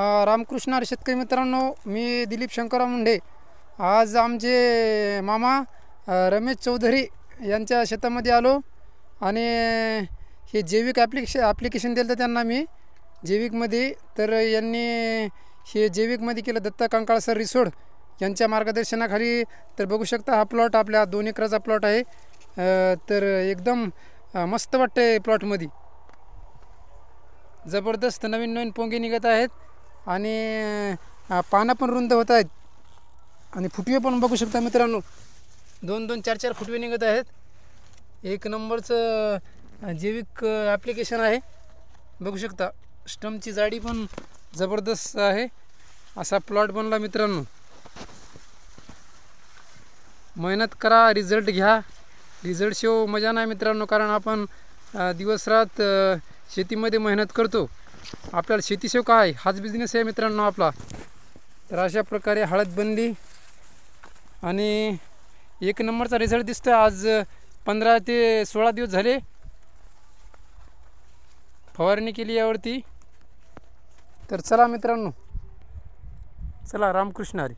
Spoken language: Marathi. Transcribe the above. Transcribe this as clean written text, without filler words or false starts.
रामकृष्ण हरी शेतकरी मित्रांनो, मी दिलीप शंकरराव मुंडे. आज आमचे मामा रमेश चौधरी यांच्या शेतामध्ये आलो आणि हे जैविक ॲप्लिकेशन दिलं त्यांना मी जैविकमध्ये. तर यांनी हे जैविकमध्ये केलं दत्ता कंकाळ सर रिसोड यांच्या मार्गदर्शनाखाली. तर बघू शकता हा प्लॉट आपल्या 2 एकराचा प्लॉट आहे. तर एकदम मस्त वाटते. प्लॉटमध्ये जबरदस्त नवीन नवीन पोंगे निघत आहेत आणि पानं पण रुंद होत आहेत आणि फुटवे पण बघू शकता मित्रांनो, 2-2, 4-4 फुटवे निघत आहेत. एक नंबरचं जैविक ॲप्लिकेशन आहे. बघू शकता स्टमची जाडी पण जबरदस्त आहे. असा प्लॉट बनला मित्रांनो. मेहनत करा, रिझल्ट घ्या. रिझल्ट शिवाय मजा नाही मित्रांनो, कारण आपण दिवसरात शेतीमध्ये मेहनत करतो. आपल्याला शेतीशिवाय काय, हाच बिझनेस आहे मित्रांनो आपला. तर अशा प्रकारे हळद बनली आणि एक नंबरचा रिझल्ट दिसतो. आज 15 ते 16 दिवस झाले फवारणी केली यावरती. तर चला मित्रांनो, चला रामकृष्ण हरी.